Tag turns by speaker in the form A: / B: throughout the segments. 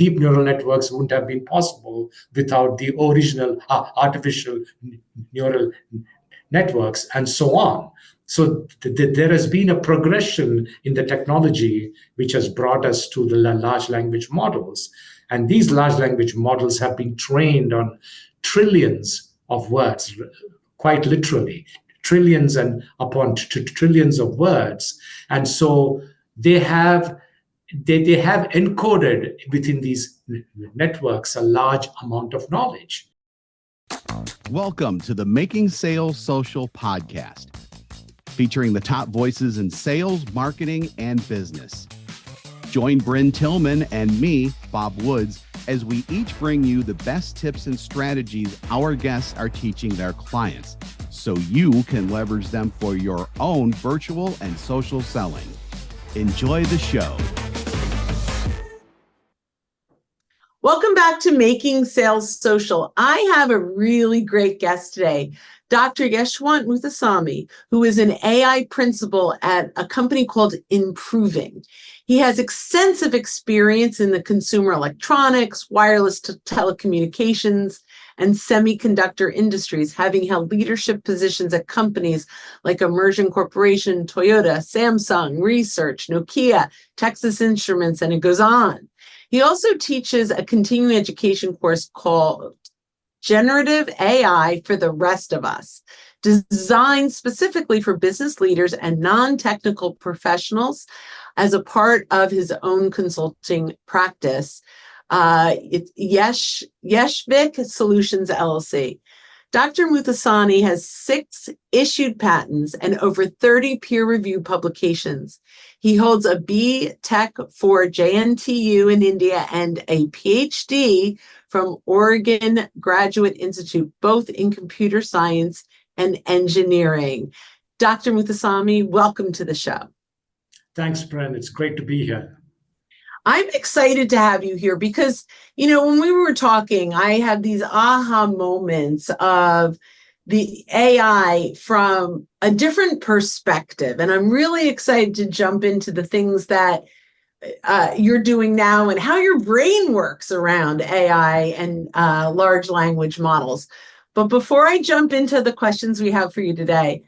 A: deep neural networks wouldn't have been possible without the original artificial neural networks, and so on. So there has been a progression in the technology which has brought us to the large language models. And these large language models have been trained on trillions of words, quite literally, trillions and upon trillions of words. And so they have encoded within these networks a large amount of knowledge.
B: Welcome to the Making Sales Social podcast, featuring the top voices in sales, marketing, and business. Join Brynne Tillman and me, Bob Woods, as we each bring you the best tips and strategies our guests are teaching their clients, so you can leverage them for your own virtual and social selling. Enjoy the show.
C: Welcome back to Making Sales Social. I have a really great guest today, Dr. Yeshwant Muthusamy, who is an AI principal at a company called Improving. He has extensive experience in the consumer electronics, wireless telecommunications, and semiconductor industries, having held leadership positions at companies like Immersion Corporation, Toyota, Samsung, Research, Nokia, Texas Instruments, and it goes on. He also teaches a continuing education course called Generative AI for the Rest of Us, designed specifically for business leaders and non-technical professionals as a part of his own consulting practice. It's Yeshvik Solutions, LLC. Dr. Muthusamy has 6 issued patents and over 30 peer-reviewed publications. He holds a B.Tech for JNTU in India and a PhD from Oregon Graduate Institute, both in computer science and engineering. Dr. Muthusamy, welcome to the show.
A: Thanks, Brynne. It's great to be here.
C: I'm excited to have you here because, when we were talking, I had these aha moments of the AI from a different perspective. And I'm really excited to jump into the things that you're doing now and how your brain works around AI and large language models. But before I jump into the questions we have for you today,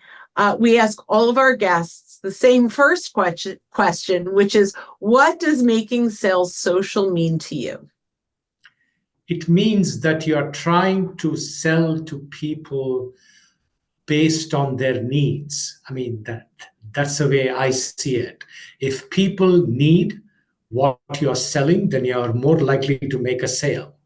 C: we ask all of our guests the same first question, which is, what does making sales social mean to you?
A: It means that you are trying to sell to people based on their needs. I mean, that's the way I see it. If people need what you're selling, then you're more likely to make a sale.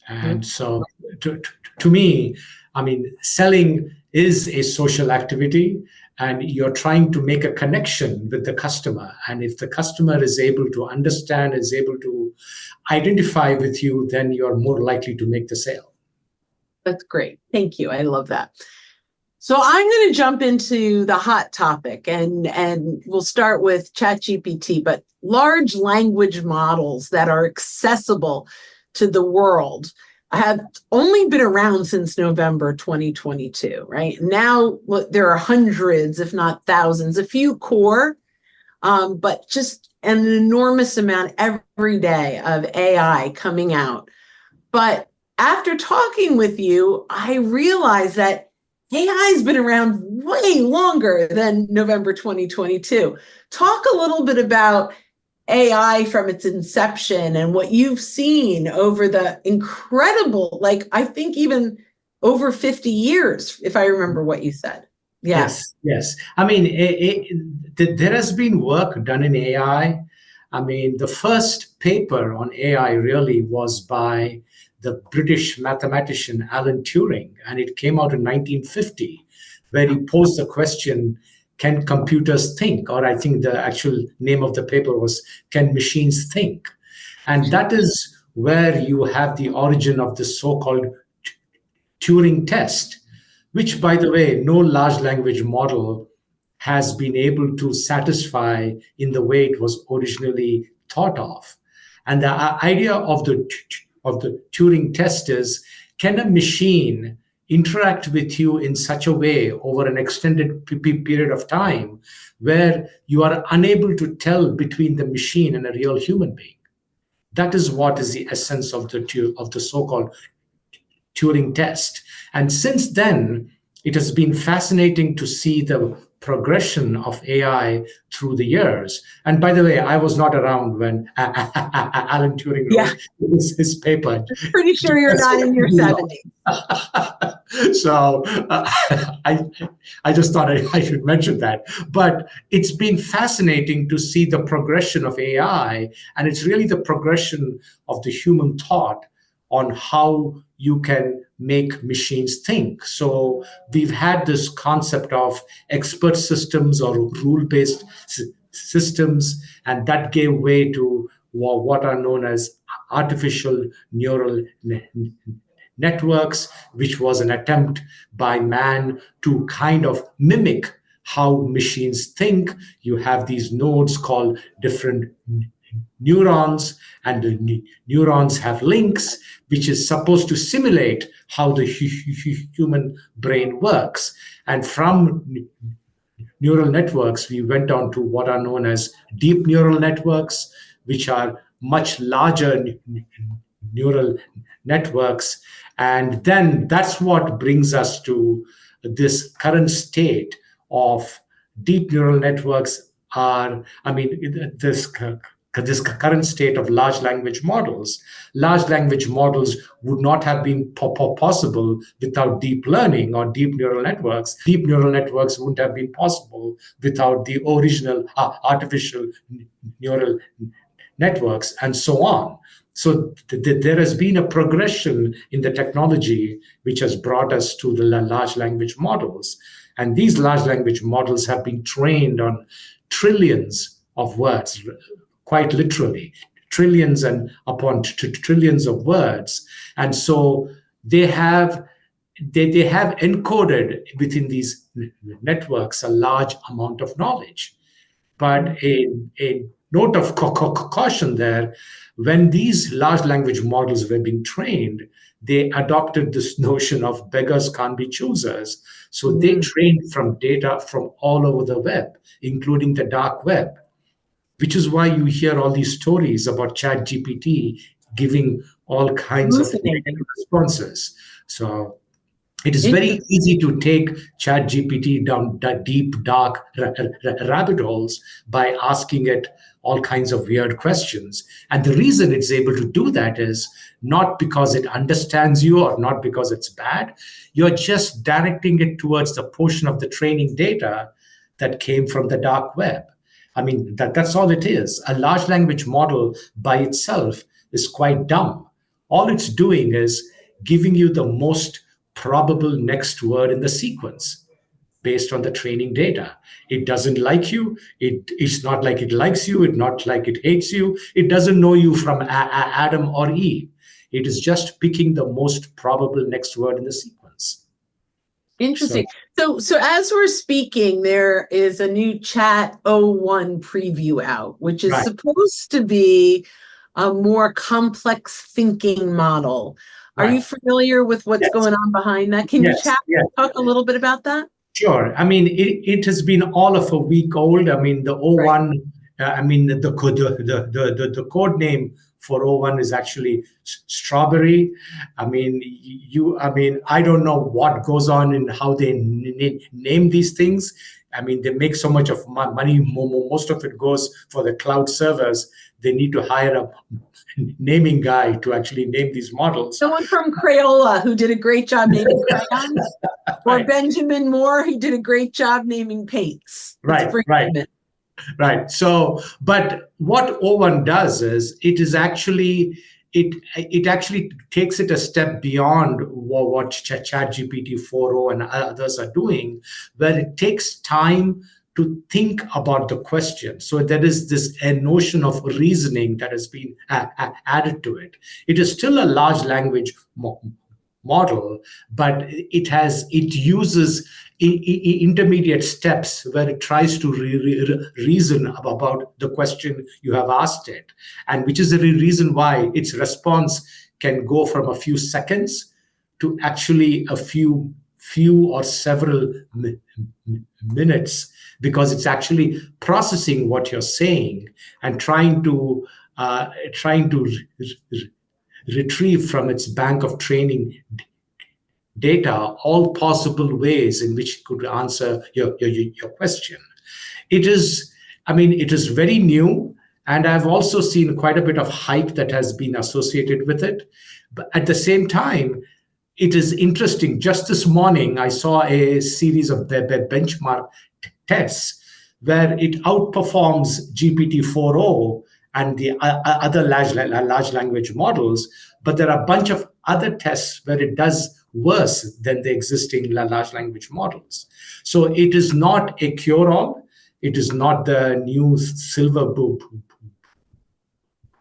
A: And so to me, I mean, selling is a social activity, and you're trying to make a connection with the customer. And if the customer is able to understand, is able to identify with you, then you're more likely to make the sale.
C: That's great. Thank you. I love that. So I'm going to jump into the hot topic, and we'll start with ChatGPT, but large language models that are accessible to the world have only been around since November 2022, right? Now there are hundreds, if not thousands, a few core, but just an enormous amount every day of AI coming out. But after talking with you, I realized that AI has been around way longer than November 2022. Talk a little bit about AI from its inception and what you've seen over the incredible, I think even over 50 years, if I remember what you said. Yeah.
A: Yes. I mean, there has been work done in AI. I mean, the first paper on AI really was by the British mathematician Alan Turing, and it came out in 1950, where he posed the question, can computers think? Or I think the actual name of the paper was, can machines think? And that is where you have the origin of the so-called Turing test, which, by the way, no large language model has been able to satisfy in the way it was originally thought of. And the idea of the Turing test is, can a machine interact with you in such a way over an extended period of time where you are unable to tell between the machine and a real human being? That is what is the essence of the so-called Turing test. And since then, it has been fascinating to see the progression of AI through the years. And by the way, I was not around when Alan Turing
C: Yeah,
A: wrote his paper.
C: pretty sure you're not in your 70s.
A: So I just thought I should mention that. But it's been fascinating to see the progression of AI, and it's really the progression of the human thought on how you can make machines think. So we've had this concept of expert systems or rule-based systems, and that gave way to what are known as artificial neural networks, which was an attempt by man to kind of mimic how machines think. You have these nodes called different neurons, and the neurons have links, which is supposed to simulate how the human brain works. And from neural networks, we went on to what are known as deep neural networks, which are much larger neural networks. And then that's what brings us to this current state of deep neural networks this current state of large language models. Large language models would not have been possible without deep learning or deep neural networks. Deep neural networks wouldn't have been possible without the original artificial neural networks, and so on. So there has been a progression in the technology which has brought us to the large language models. And these large language models have been trained on trillions of words, quite literally, trillions and upon trillions of words. And so they have encoded within these networks a large amount of knowledge. But a note of caution there, when these large language models were being trained, they adopted this notion of beggars can't be choosers. So they trained from data from all over the web, including the dark web, which is why you hear all these stories about ChatGPT giving all kinds of responses. So it is very easy to take ChatGPT down the deep, dark rabbit holes by asking it all kinds of weird questions. And the reason it's able to do that is not because it understands you or not because it's bad. You're just directing it towards the portion of the training data that came from the dark web. I mean, that's all it is. A large language model by itself is quite dumb. All it's doing is giving you the most probable next word in the sequence based on the training data. It doesn't like you. It's not like it likes you. It's not like it hates you. It doesn't know you from Adam or Eve. It is just picking the most probable next word in the sequence.
C: Interesting. So as we're speaking, there is a new Chat O1 preview out, which is supposed to be a more complex thinking model. Are you familiar with what's going on behind that? Can you talk a little bit about that?
A: Sure. I mean, it has been all of a week old. I mean, the O1, the code name for O1 is actually strawberry. I mean, I don't know what goes on in how they name these things. I mean, they make so much of money. Most of it goes for the cloud servers. They need to hire a naming guy to actually name these models.
C: Someone from Crayola who did a great job naming crayons, or Benjamin Moore who did a great job naming paints.
A: Right. So, but what O1 does is it actually takes it a step beyond what ChatGPT 4.0 and others are doing, where it takes time to think about the question. So there is this a notion of reasoning that has been added to it. It is still a large language model, but it uses intermediate steps where it tries to reason about the question you have asked it, and which is the reason why its response can go from a few seconds to actually a few or several minutes, because it's actually processing what you're saying and trying to trying to retrieve from its bank of training data all possible ways in which it could answer your question. It is, it is very new, and I've also seen quite a bit of hype that has been associated with it. But at the same time, it is interesting. Just this morning, I saw a series of the benchmark tests where it outperforms GPT-4o and the other large language models, but there are a bunch of other tests where it does worse than the existing large language models. So it is not a cure-all. It is not the new silver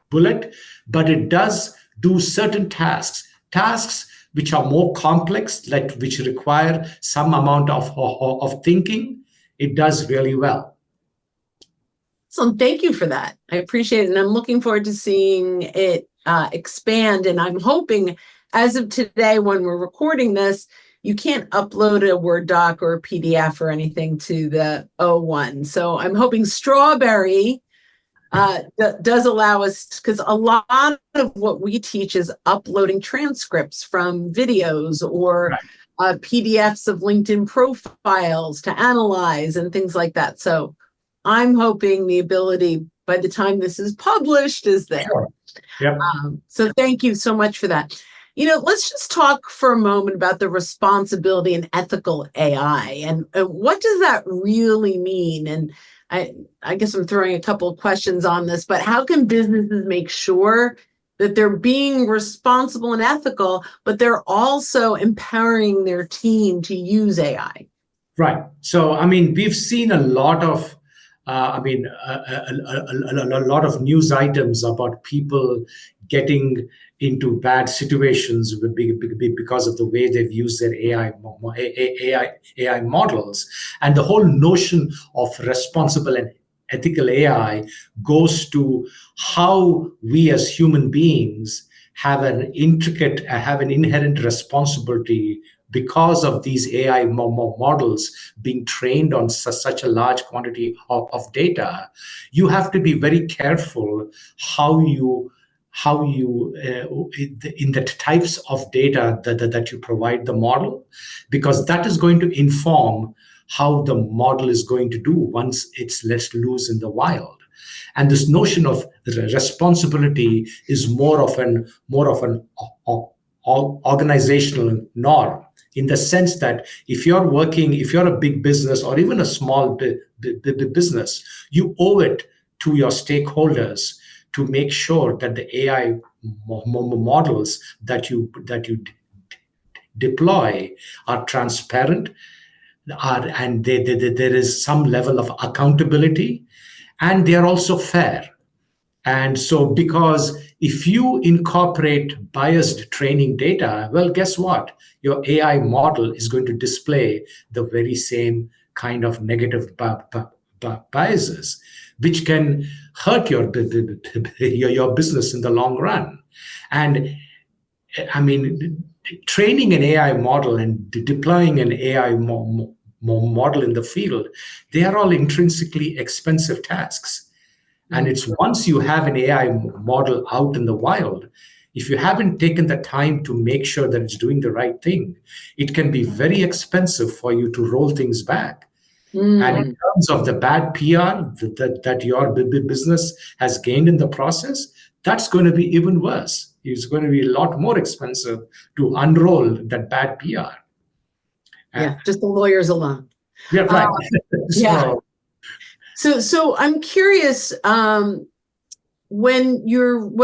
A: bullet, but it does do certain tasks which are more complex, which require some amount of thinking. It does really well.
C: So thank you for that. I appreciate it. And I'm looking forward to seeing it expand. And I'm hoping, as of today, when we're recording this, you can't upload a Word doc or a PDF or anything to the O1. So I'm hoping Strawberry does allow us, because a lot of what we teach is uploading transcripts from videos or PDFs of LinkedIn profiles to analyze and things like that. So I'm hoping the ability, by the time this is published, is there.
A: Sure. Yep.
C: So thank you so much for that. Let's just talk for a moment about the responsibility and ethical AI, and what does that really mean? And I guess I'm throwing a couple of questions on this, but how can businesses make sure that they're being responsible and ethical, but they're also empowering their team to use AI?
A: Right. So, we've seen a lot of, a lot of news items about people getting into bad situations because of the way they've used their AI models. And the whole notion of responsible and ethical AI goes to how we as human beings have an inherent responsibility because of these AI models being trained on such a large quantity of data. You have to be very careful how you in the types of data that you provide the model, because that is going to inform how the model is going to do once it's let loose in the wild. And this notion of responsibility is more of an organizational norm, in the sense that if you're a big business or even a small business, you owe it to your stakeholders to make sure that the AI models that you deploy are transparent, and there is some level of accountability, and they are also fair. And so, because if you incorporate biased training data, well, guess what? Your AI model is going to display the very same kind of negative biases, which can hurt your business in the long run. And training an AI model and deploying an AI model in the field, they are all intrinsically expensive tasks. And it's once you have an AI model out in the wild, if you haven't taken the time to make sure that it's doing the right thing, it can be very expensive for you to roll things back. And in terms of the bad PR that your business has gained in the process, that's going to be even worse. It's going to be a lot more expensive to unroll that bad PR.
C: Yeah, just the lawyers alone.
A: Yeah, right.
C: So I'm curious, when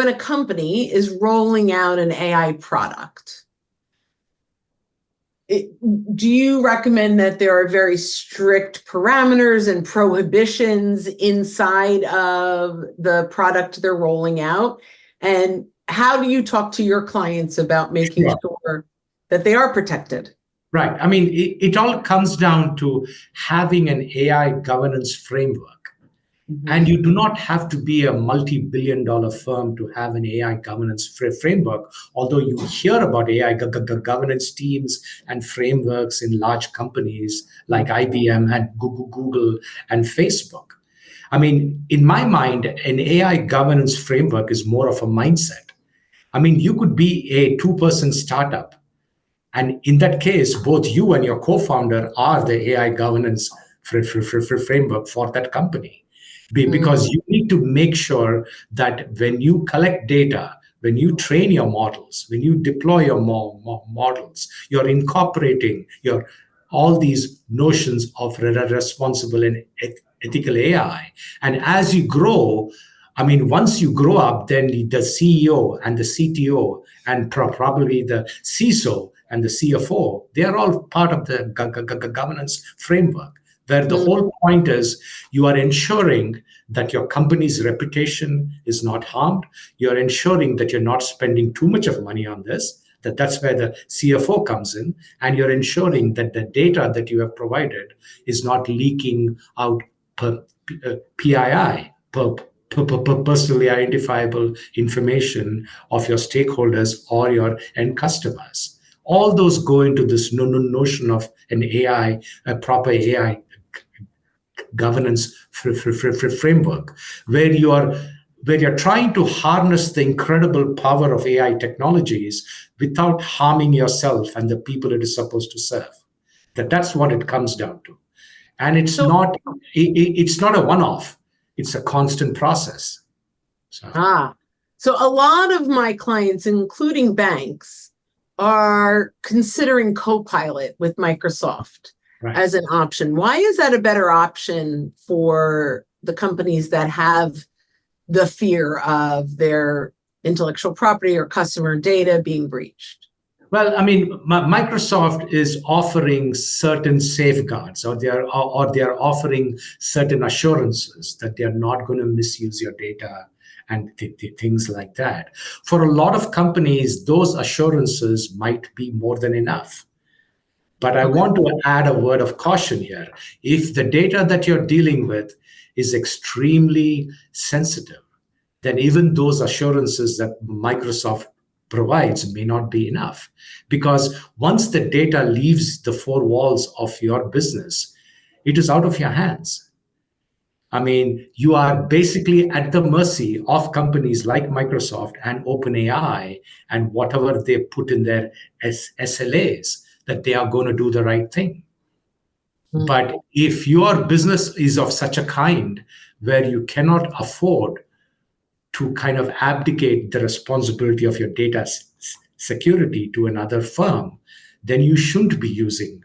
C: a company is rolling out an AI product, do you recommend that there are very strict parameters and prohibitions inside of the product they're rolling out? And how do you talk to your clients about making sure that they are protected?
A: Right. It all comes down to having an AI governance framework. And you do not have to be a multi-billion-dollar firm to have an AI governance framework, although you hear about AI governance teams and frameworks in large companies like IBM and Google and Facebook. I mean, in my mind, an AI governance framework is more of a mindset. I mean, you could be a two-person startup, and in that case, both you and your co-founder are the AI governance framework for that company. Because you need to make sure that when you collect data, when you train your models, when you deploy your models, you're incorporating your all these notions of responsible and ethical AI. And as you grow, I mean, once you grow up, then the CEO and the CTO and probably the CISO and the CFO, they are all part of the governance framework, where the whole point is you are ensuring that your company's reputation is not harmed. You're ensuring that you're not spending too much of money on this, that's where the CFO comes in, and you're ensuring that the data that you have provided is not leaking out PII, personally identifiable information of your stakeholders or your end customers. All those go into this notion of an AI, a proper AI governance framework, where you're trying to harness the incredible power of AI technologies without harming yourself and the people it is supposed to serve. That's what it comes down to. And it's not a one-off. It's a constant process.
C: So a lot of my clients, including banks, are considering Copilot with Microsoft as an option. Why is that a better option for the companies that have the fear of their intellectual property or customer data being breached?
A: Well, I mean, Microsoft is offering certain safeguards, or they are offering certain assurances that they are not going to misuse your data and things like that. For a lot of companies, those assurances might be more than enough. But I want to add a word of caution here. If the data that you're dealing with is extremely sensitive, then even those assurances that Microsoft provides may not be enough. Because once the data leaves the four walls of your business, it is out of your hands. I mean, you are basically at the mercy of companies like Microsoft and OpenAI and whatever they put in their SLAs, that they are going to do the right thing. But if your business is of such a kind where you cannot afford to kind of abdicate the responsibility of your data security to another firm, then you shouldn't be using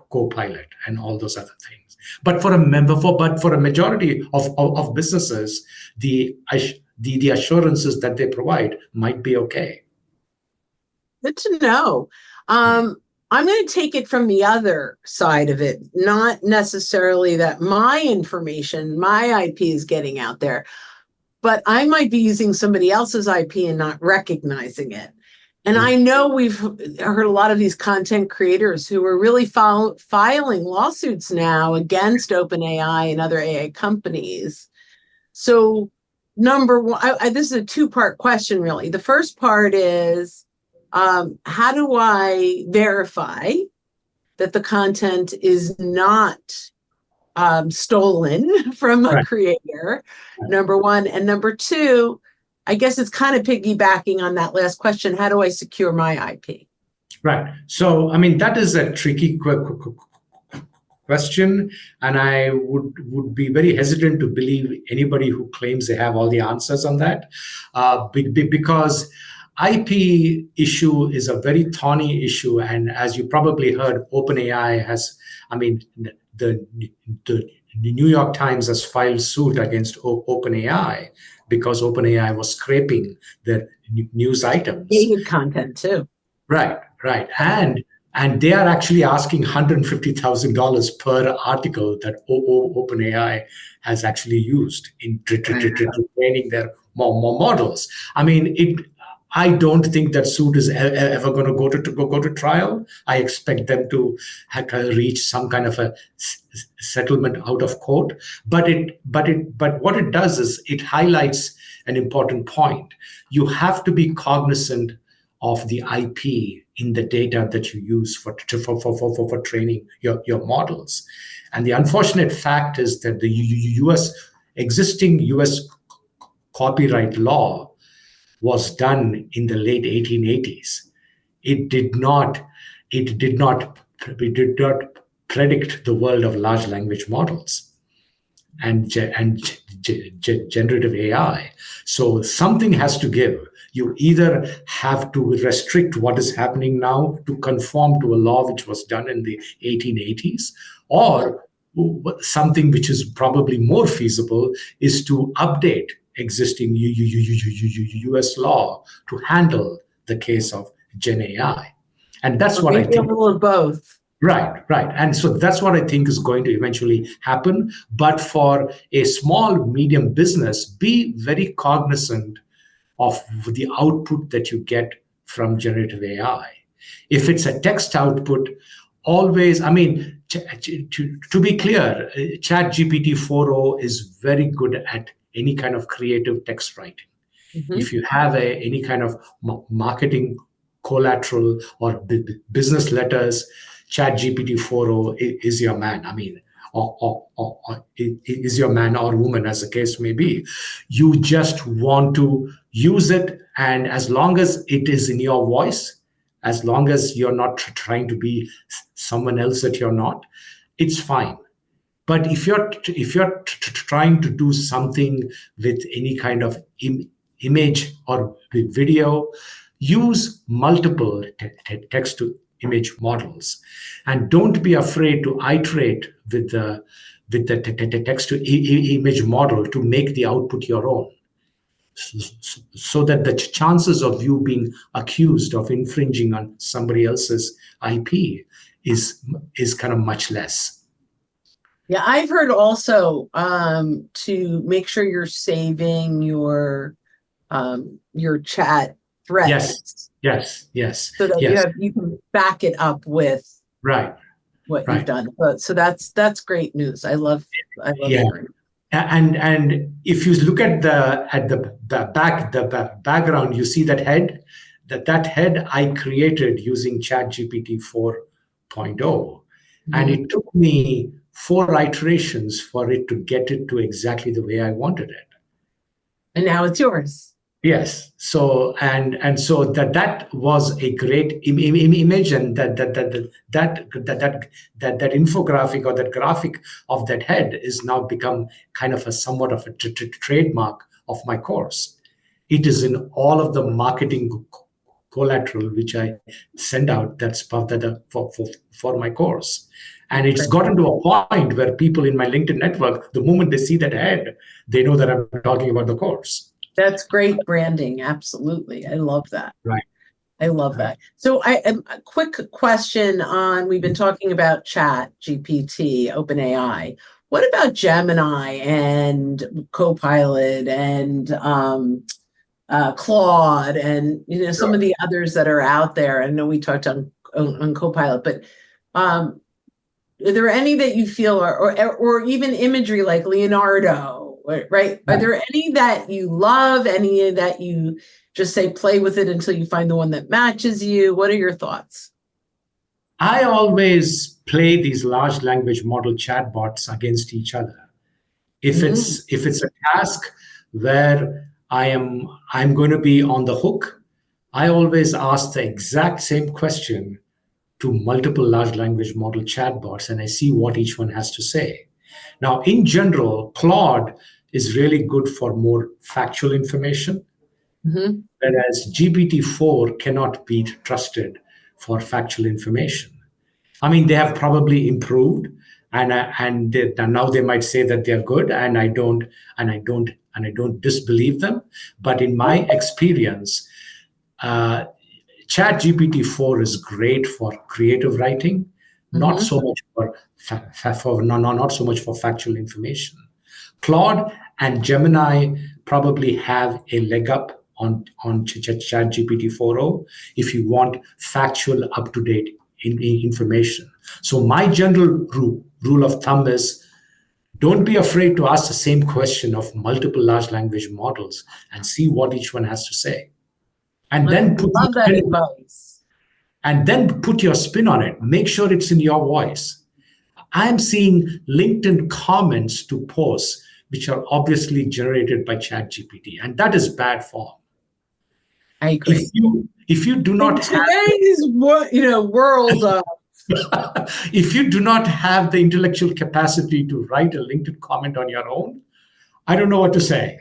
A: Copilot and all those other things. But for a majority of businesses, the assurances that they provide might be okay.
C: Good to know. I'm going to take it from the other side of it, not necessarily that my information, my IP is getting out there, but I might be using somebody else's IP and not recognizing it. And I know we've heard a lot of these content creators who are really filing lawsuits now against OpenAI and other AI companies. So number one, this is a two-part question, really. The first part is, how do I verify that the content is not stolen from a creator? Number one. And number two, I guess it's kind of piggybacking on that last question. How do I secure my IP?
A: Right. So, I mean, that is a tricky question. And I would be very hesitant to believe anybody who claims they have all the answers on that. Because IP issue is a very thorny issue. And as you probably heard, OpenAI has, I mean, the New York Times has filed suit against OpenAI because OpenAI was scraping the news items.
C: Dated content too.
A: Right. And they are actually asking $150,000 per article that OpenAI has actually used in training their more models. I mean, I don't think that suit is ever going to go to trial. I expect them to reach some kind of a settlement out of court. But what it does is it highlights an important point. You have to be cognizant of the IP in the data that you use for training your models. And the unfortunate fact is that the existing US copyright law was done in the late 1880s. It did not predict the world of large language models and generative AI. So something has to give. You either have to restrict what is happening now to conform to a law which was done in the 1880s, or something which is probably more feasible is to update existing US law to handle the case of Gen AI. And that's what I think.
C: A little of both.
A: Right. And so that's what I think is going to eventually happen. But for a small, medium business, be very cognizant of the output that you get from generative AI. If it's a text output, always, I mean, to be clear, ChatGPT 4.0 is very good at any kind of creative text writing. Mm-hmm. If you have any kind of marketing collateral or business letters, ChatGPT 4.0 is your man. I mean, or is your man or woman, as the case may be. You just want to use it, and as long as it is in your voice, as long as you're not trying to be someone else that you're not, it's fine. But if you're trying to do something with any kind of image or video, use multiple text to image models, and don't be afraid to iterate with the text to image model to make the output your own, so that the chances of you being accused of infringing on somebody else's IP is kind of much less.
C: Yeah, I've heard also to make sure you're saving your chat threads.
A: Yes.
C: So that you can back it up with what you've done. So that's great news. I love hearing.
A: And if you look at the background, you see that head. That head I created using ChatGPT 4.0, mm-hmm. and it took me 4 iterations for it to get it to exactly the way I wanted it.
C: And now it's yours.
A: Yes. So and so that was a great image, and that infographic or that graphic of that head is now become kind of a somewhat of a trademark of my course. It is in all of the marketing collateral which I send out. That's part of for my course. And it's gotten to a point where people in my LinkedIn network, the moment they see that head, they know that I'm talking about the course.
C: That's great branding. Absolutely. I love that.
A: Right.
C: I love that. So a quick question on, we've been talking about ChatGPT, OpenAI. What about Gemini and Copilot and Claude and some of the others that are out there? I know we talked on Copilot, but are there any that you feel or even imagery like Leonardo? Right? Are there any that you love, any that you just say play with it until you find the one that matches you? What are your thoughts?
A: I always play these large language model chatbots against each other. If it's a task where I'm going to be on the hook, I always ask the exact same question to multiple large language model chatbots, and I see what each one has to say. Now, in general, Claude is really good for more factual information, mm-hmm. whereas GPT-4 cannot be trusted for factual information. I mean, they have probably improved, and now they might say that they're good, and I don't disbelieve them. But in my experience, ChatGPT-4 is great for creative writing, mm-hmm. not so much not so much for factual information. Claude and Gemini probably have a leg up on ChatGPT 4.0 if you want factual, up-to-date information. So my general rule of thumb is, don't be afraid to ask the same question of multiple large language models and see what each one has to say. and
C: I
A: then put
C: love that advice.
A: and then put your spin on it. Make sure it's in your voice. I'm seeing LinkedIn comments to posts which are obviously generated by ChatGPT, and that is bad form.
C: I agree.
A: If you do not have
C: today's world,
A: if you do not have the intellectual capacity to write a LinkedIn comment on your own, I don't know what to say.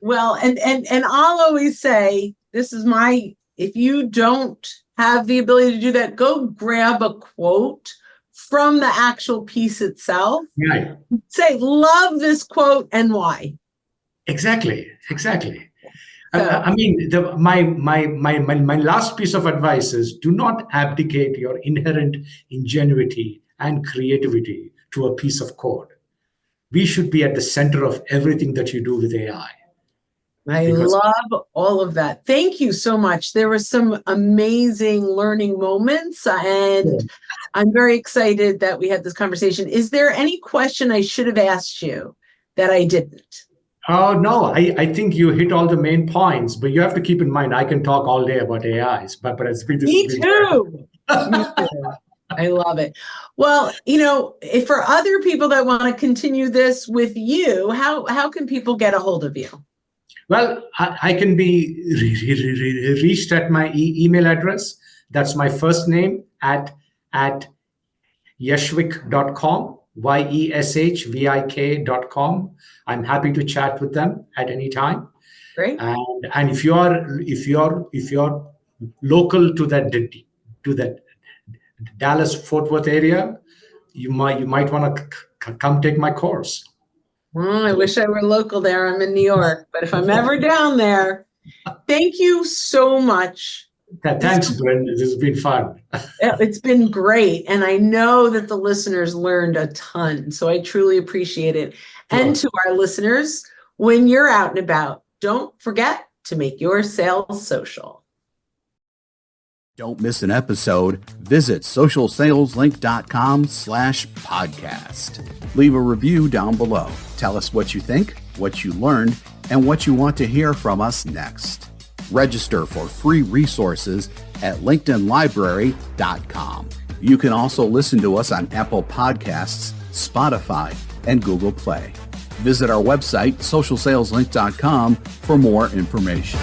C: Well, and I'll always say, if you don't have the ability to do that, go grab a quote from the actual piece itself.
A: Right.
C: Say, love this quote and why.
A: Exactly. I mean, my last piece of advice is do not abdicate your inherent ingenuity and creativity to a piece of code. We should be at the center of everything that you do with AI.
C: I love all of that. Thank you so much. There were some amazing learning moments, and I'm very excited that we had this conversation. Is there any question I should have asked you that I didn't?
A: Oh, no, I think you hit all the main points, but you have to keep in mind, I can talk all day about AIs, but it's been
C: Me too. Me too. I love it. Well, if for other people that want to continue this with you, how can people get a hold of you?
A: Well, I can be reached at my email address. That's my first name at yeshwik.com, yeshvik.com. I'm happy to chat with them at any time.
C: Great.
A: And if you're local to that Dallas Fort Worth area, you might want to come take my course.
C: I wish I were local there. I'm in New York, but if I'm ever down there, thank you so much.
A: Thanks, Brynne. This has been fun.
C: It's been great. And I know that the listeners learned a ton. So I truly appreciate it. Sure. And to our listeners, when you're out and about, don't forget to make your sales social.
B: Don't miss an episode. Visit socialsaleslink.com/podcast. Leave a review down below. Tell us what you think, what you learned, and what you want to hear from us next. Register for free resources at linkedinlibrary.com. You can also listen to us on Apple Podcasts, Spotify, and Google Play. Visit our website, socialsaleslink.com, for more information.